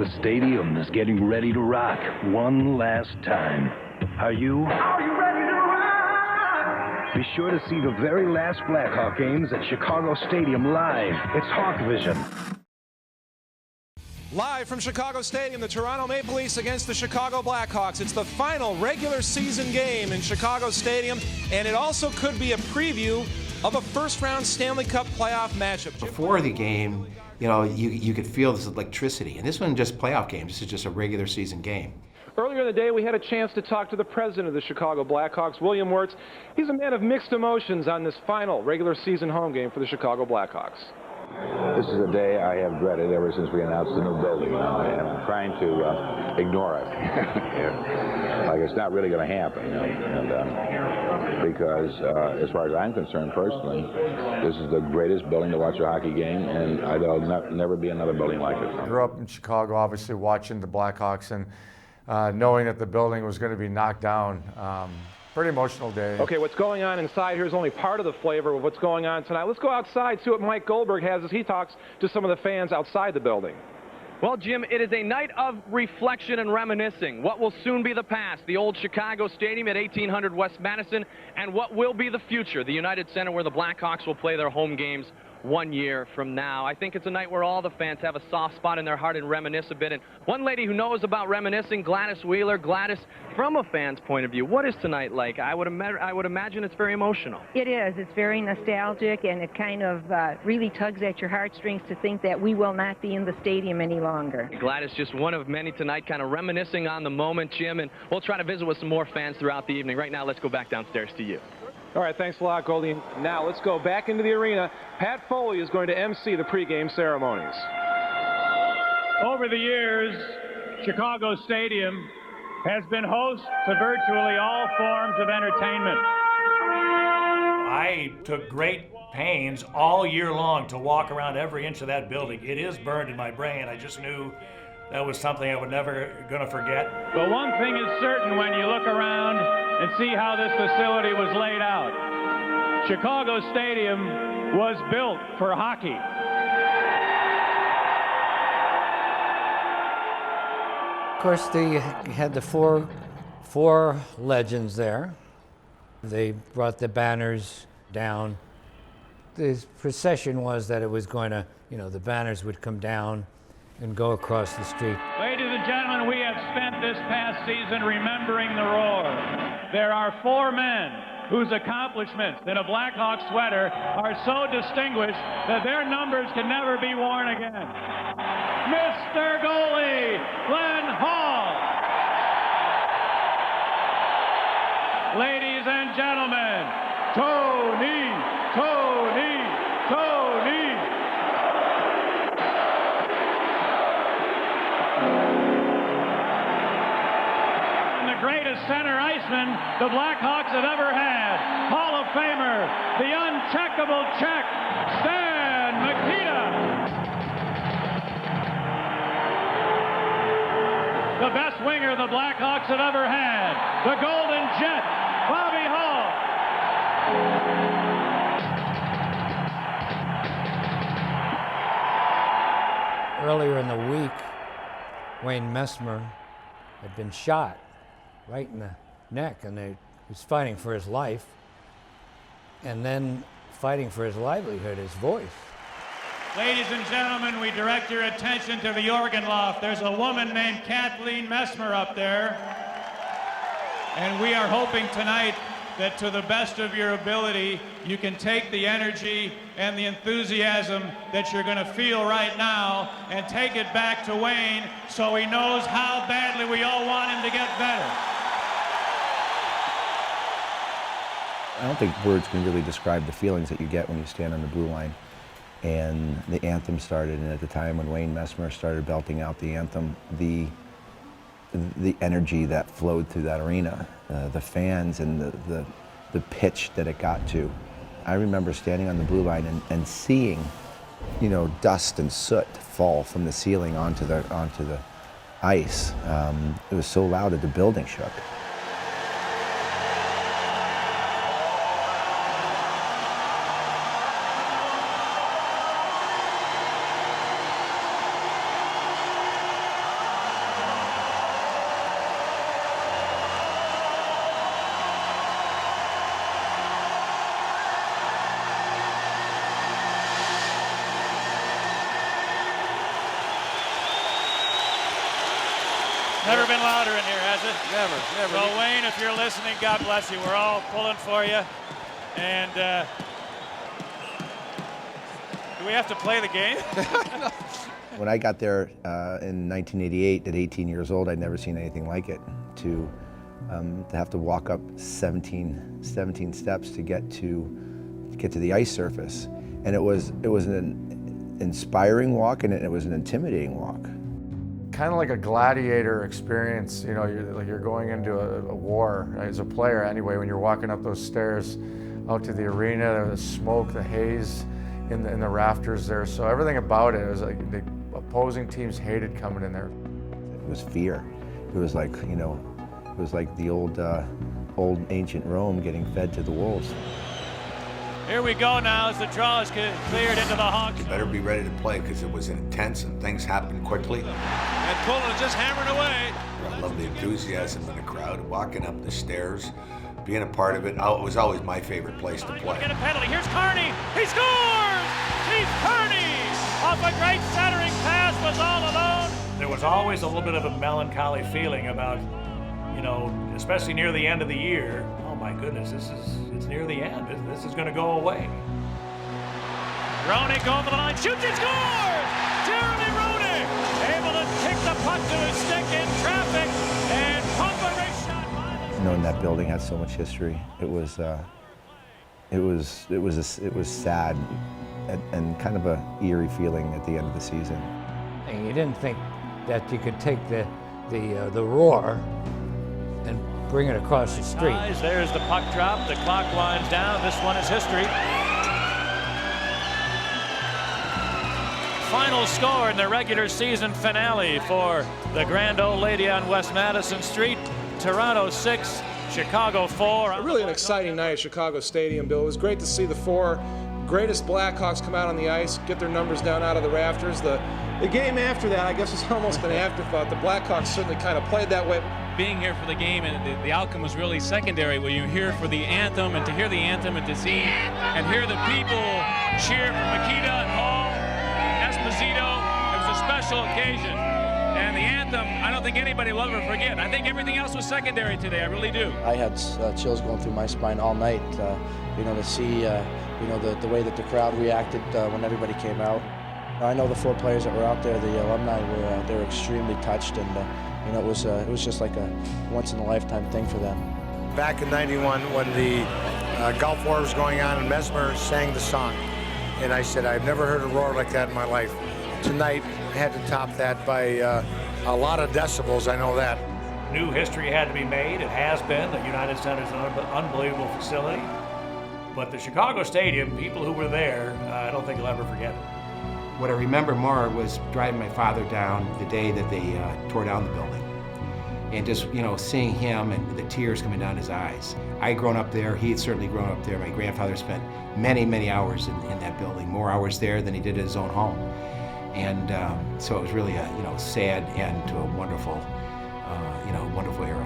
The stadium is getting ready to rock one last time. Are you? Are you ready to rock? Be sure to see the very last Blackhawk games at Chicago Stadium live. It's Hawk Vision. Live from Chicago Stadium, the Toronto Maple Leafs against the Chicago Blackhawks. It's the final regular season game in Chicago Stadium, and it also could be a preview of a first-round Stanley Cup playoff matchup. Before the game, you know, you could feel this electricity. And this wasn't just playoff game. This is just a regular season game. Earlier in the day, we had a chance to talk to the president of the Chicago Blackhawks, William Wirtz. He's a man of mixed emotions on this final regular season home game for the Chicago Blackhawks. This is a day I have dreaded ever since we announced the new building, and I'm trying to ignore it. Like it's not really going to happen, you know? And, because as far as I'm concerned personally, this is the greatest building to watch a hockey game, and there'll never be another building like it. I grew up in Chicago, obviously watching the Blackhawks, and knowing that the building was going to be knocked down. Pretty emotional day. Okay, what's going on inside here is only part of the flavor of what's going on tonight. Let's go outside, see what Mike Goldberg has as he talks to some of the fans outside the building. Well, Jim, it is a night of reflection and reminiscing. What will soon be the past, the old Chicago Stadium at 1800 West Madison, and what will be the future, the United Center where the Blackhawks will play their home games 1 year from now. I think it's a night where all the fans have a soft spot in their heart and reminisce a bit. And one lady who knows about reminiscing, Gladys Wheeler. Gladys, from a fan's point of view, what is tonight like? I would imagine it's very emotional. It is. It's very nostalgic, and it kind of really tugs at your heartstrings to think that we will not be in the stadium any longer. Gladys, just one of many tonight, kind of reminiscing on the moment, Jim, and we'll try to visit with some more fans throughout the evening. Right now, let's go back downstairs to you. All right, thanks a lot, Goldie. Now let's go back into the arena. Pat Foley is going to MC the pregame ceremonies. Over the years, Chicago Stadium has been host to virtually all forms of entertainment. I took great pains all year long to walk around every inch of that building. It is burned in my brain. I just knew that was something I was never going to forget. But one thing is certain when you look around and see how this facility was laid out. Chicago Stadium was built for hockey. Of course, they had the four legends there. They brought the banners down. The procession was that it was going to, you know, the banners would come down and go across the street. Ladies and gentlemen, we have spent this past season remembering the roar. There are 4 men whose accomplishments in a Blackhawks sweater are so distinguished that their numbers can never be worn again. Mr. Goalie, Glenn Hall. Ladies and gentlemen, Tony. Greatest center iceman the Blackhawks have ever had. Hall of Famer, the uncheckable Czech, Stan Mikita. The best winger the Blackhawks have ever had. The Golden Jet, Bobby Hull. Earlier in the week, Wayne Messmer had been shot right in the neck, and he was fighting for his life, and then fighting for his livelihood, his voice. Ladies and gentlemen, we direct your attention to the organ loft. There's a woman named Kathleen Messmer up there, and we are hoping tonight that to the best of your ability, you can take the energy and the enthusiasm that you're going to feel right now and take it back to Wayne so he knows how badly we all want him to get better. I don't think words can really describe the feelings that you get when you stand on the blue line. And the anthem started, and at the time when Wayne Messmer started belting out the anthem, the energy that flowed through that arena, the fans and the pitch that it got to. I remember standing on the blue line and seeing, you know, dust and soot fall from the ceiling onto the ice. It was so loud that the building shook. Never been louder in here, has it? Never. So Wayne, if you're listening, God bless you. We're all pulling for you. And do we have to play the game? When I got there in 1988 at 18 years old, I'd never seen anything like it. To have to walk up 17 steps to get to the ice surface. And it was an inspiring walk, and it was an intimidating walk. Kind of like a gladiator experience, you know, you're going into a war as a player anyway, when you're walking up those stairs out to the arena, the smoke, the haze in the rafters there. So everything about it was like the opposing teams hated coming in there. It was fear. It was like, you know, it was like the old ancient Rome getting fed to the wolves. Here we go now as the draw is cleared into the Hawks. You better be ready to play because it was intense and things happened quickly. And Pullen is just hammering away. I love the enthusiasm in the crowd, walking up the stairs, being a part of it. It was always my favorite place to play. Get a penalty. Here's Kearney. He scores! Keith Kearney off a great centering pass, was all alone. There was always a little bit of a melancholy feeling about, you know, especially near the end of the year. Oh my goodness, it's near the end. This is going to go away. Roney going for the line, shoots, and scores! Jeremy Roney able to kick the puck to his stick in traffic, and pump a race shot by the... Knowing that building had so much history, it was sad and kind of a eerie feeling at the end of the season. And you didn't think that you could take the roar and bring it across the street. There's the puck drop, the clock winds down, this one is history. Final score in the regular season finale for the Grand Old Lady on West Madison Street. Toronto 6, Chicago 4. Really an exciting night at Chicago Stadium, Bill. It was great to see the four greatest Blackhawks come out on the ice, get their numbers down out of the rafters. The game after that, I guess, was almost an afterthought. The Blackhawks certainly kind of played that way. Being here for the game, and the outcome was really secondary. When you're here for the anthem, and to hear the anthem and to see and hear the people cheer for Makita and Hall, Esposito, it was a special occasion. And the anthem, I don't think anybody will ever forget. I think everything else was secondary today. I really do. I had chills going through my spine all night. You know, to see you know, the way that the crowd reacted when everybody came out. I know the four players that were out there, the alumni they were extremely touched, and you know, it was just like a once-in-a-lifetime thing for them. Back in '91, when the Gulf War was going on, and Mesmer sang the song, and I said, I've never heard a roar like that in my life. Tonight, I had to top that by a lot of decibels, I know that. New history had to be made. It has been. The United Center is an unbelievable facility. But the Chicago Stadium, people who were there, I don't think will ever forget it. What I remember more was driving my father down the day that they tore down the building. And just, you know, seeing him and the tears coming down his eyes. I had grown up there, he had certainly grown up there. My grandfather spent many, many hours in that building, more hours there than he did at his own home. And so it was really a, you know, sad end to a wonderful, wonderful era.